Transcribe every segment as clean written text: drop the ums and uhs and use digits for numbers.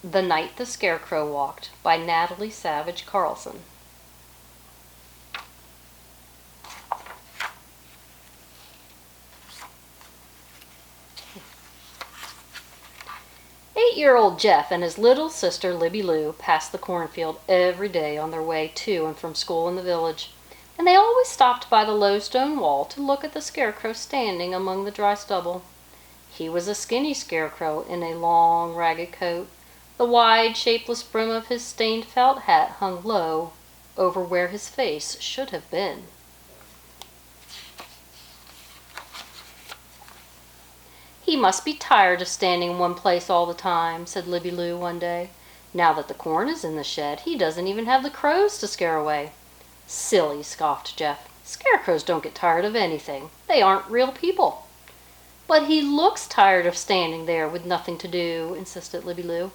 The Night the Scarecrow Walked by Natalie Carlson. Eight-year-old Jeff and his little sister Libby Lou passed the cornfield every day on their way to and from school in the village, and they always stopped by the low stone wall to look at the scarecrow standing among the dry stubble. He was a skinny scarecrow in a long, ragged coat. The wide, shapeless brim of his stained felt hat hung low over where his face should have been. "He must be tired of standing in one place all the time," said Libby Lou one day. "Now that the corn is in the shed, he doesn't even have the crows to scare away." "Silly," scoffed Jeff. "Scarecrows don't get tired of anything. They aren't real people." "But he looks tired of standing there with nothing to do," insisted Libby Lou.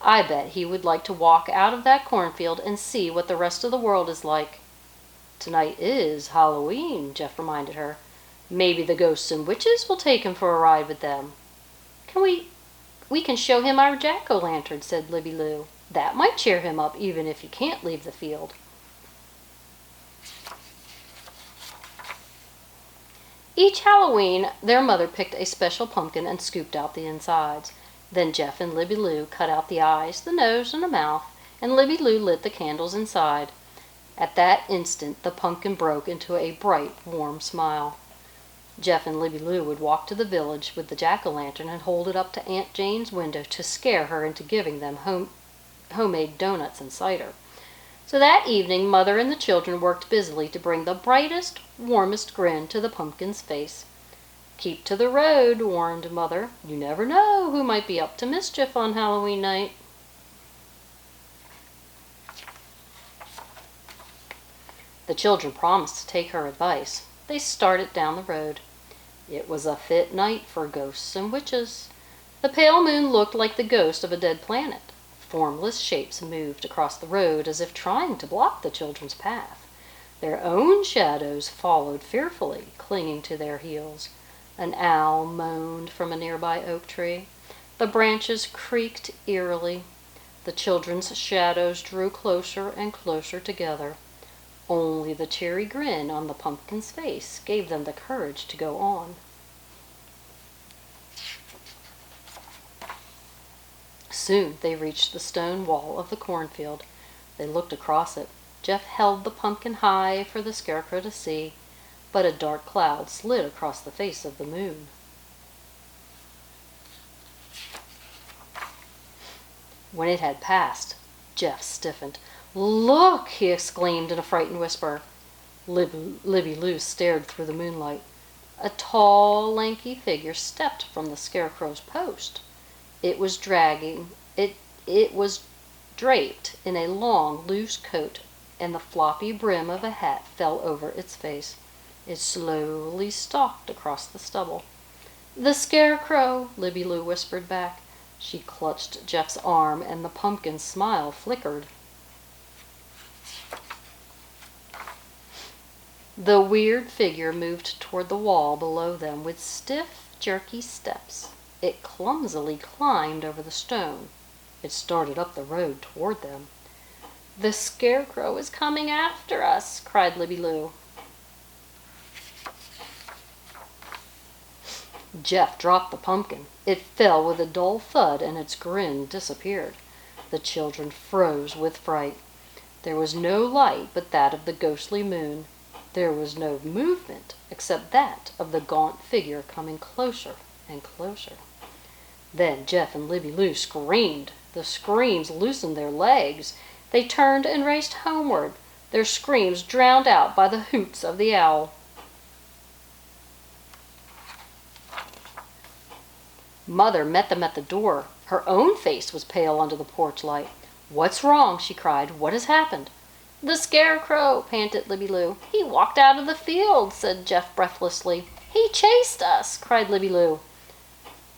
"I bet he would like to walk out of that cornfield and see what the rest of the world is like." "Tonight is Halloween," Jeff reminded her. "Maybe the ghosts and witches will take him for a ride with them." We can show him our jack-o'-lantern," said Libby Lou. "That might cheer him up even if he can't leave the field." Each Halloween, their mother picked a special pumpkin and scooped out the insides. Then Jeff and Libby Lou cut out the eyes, the nose, and the mouth, and Libby Lou lit the candles inside. At that instant, the pumpkin broke into a bright, warm smile. Jeff and Libby Lou would walk to the village with the jack-o'-lantern and hold it up to Aunt Jane's window to scare her into giving them homemade donuts and cider. So that evening, Mother and the children worked busily to bring the brightest, warmest grin to the pumpkin's face. "Keep to the road," warned Mother. "You never know who might be up to mischief on Halloween night." The children promised to take her advice. They started down the road. It was a fit night for ghosts and witches. The pale moon looked like the ghost of a dead planet. Formless shapes moved across the road as if trying to block the children's path. Their own shadows followed fearfully, clinging to their heels. An owl moaned from a nearby oak tree. The branches creaked eerily. The children's shadows drew closer and closer together. Only the cheery grin on the pumpkin's face gave them the courage to go on. Soon they reached the stone wall of the cornfield. They looked across it. Jeff held the pumpkin high for the scarecrow to see, but a dark cloud slid across the face of the moon. When it had passed, Jeff stiffened. "Look!" he exclaimed in a frightened whisper. Libby Lou stared through the moonlight. A tall, lanky figure stepped from the scarecrow's post. It was draped in a long, loose coat, and the floppy brim of a hat fell over its face. It slowly stalked across the stubble. "The scarecrow," Libby Lou whispered back. She clutched Jeff's arm, and the pumpkin's smile flickered. The weird figure moved toward the wall below them with stiff, jerky steps. It clumsily climbed over the stone. It started up the road toward them. "The scarecrow is coming after us," cried Libby Lou. Jeff dropped the pumpkin. It fell with a dull thud and its grin disappeared. The children froze with fright. There was no light but that of the ghostly moon. There was no movement except that of the gaunt figure coming closer and closer. Then Jeff and Libby Lou screamed. The screams loosened their legs. They turned and raced homeward, their screams drowned out by the hoots of the owl. Mother met them at the door. Her own face was pale under the porch light. "What's wrong?" she cried. "What has happened?" "The scarecrow," panted Libby Lou. "He walked out of the field," said Jeff breathlessly. "He chased us," cried Libby Lou.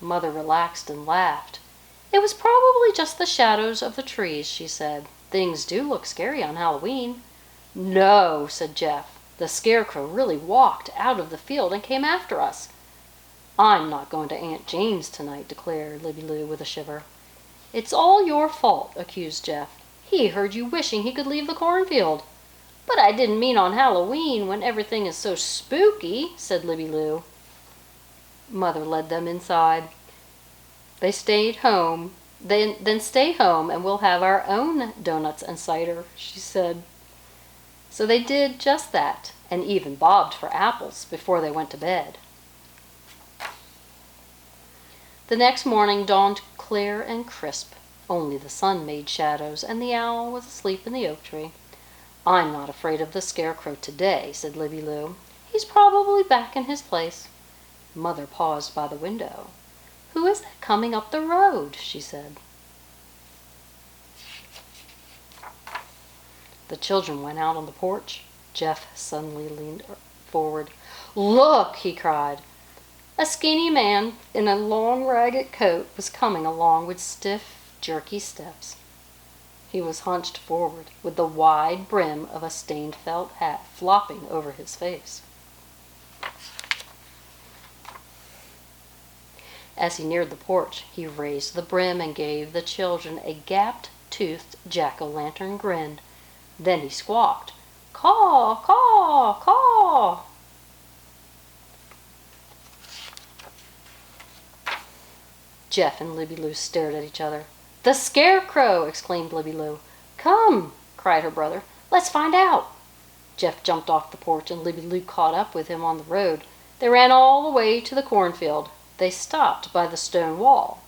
Mother relaxed and laughed. "It was probably just the shadows of the trees," she said. "Things do look scary on Halloween." "No," said Jeff. "The scarecrow really walked out of the field and came after us." "I'm not going to Aunt Jane's tonight," declared Libby Lou with a shiver. "It's all your fault," accused Jeff. "He heard you wishing he could leave the cornfield." "But I didn't mean on Halloween, when everything is so spooky," said Libby Lou. Mother led them inside. They stayed home. Then stay home and we'll have our own donuts and cider, she said. So they did just that, and even bobbed for apples before they went to bed. The next morning dawned clear and crisp. Only the sun made shadows, and the owl was asleep in the oak tree. "I'm not afraid of the scarecrow today," said Libby Lou. "He's probably back in his place." Mother paused by the window. "Who is that coming up the road?" she said. The children went out on the porch. Jeff suddenly leaned forward. "Look!" he cried. A skinny man in a long ragged coat was coming along with stiff, jerky steps. He was hunched forward, with the wide brim of a stained felt hat flopping over his face. As he neared the porch, he raised the brim and gave the children a gap-toothed jack-o'-lantern grin. Then he squawked, "Caw, caw, caw!" Jeff and Libby Lou stared at each other. "The scarecrow!" exclaimed Libby Lou. "Come!" cried her brother. "Let's find out!" Jeff jumped off the porch and Libby Lou caught up with him on the road. They ran all the way to the cornfield. They stopped by the stone wall.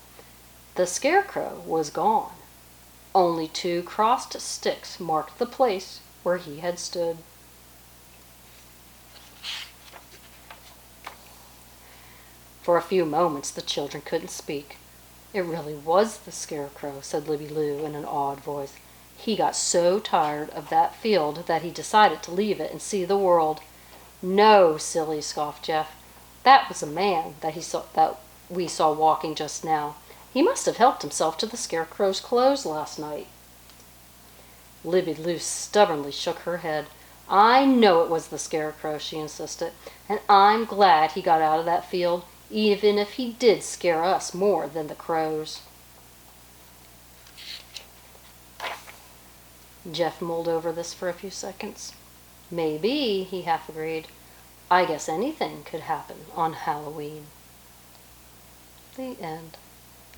The scarecrow was gone. Only 2 crossed sticks marked the place where he had stood. For a few moments the children couldn't speak. "It really was the scarecrow," said Libby Lou in an awed voice. "He got so tired of that field that he decided to leave it and see the world." "No, silly," scoffed Jeff. "That was a man that we saw walking just now. He must have helped himself to the scarecrow's clothes last night." Libby Lou stubbornly shook her head. "I know it was the scarecrow," she insisted, "and I'm glad he got out of that field, even if he did scare us more than the crows." Jeff mulled over this for a few seconds. "Maybe," he half agreed. "I guess anything could happen on Halloween." The end.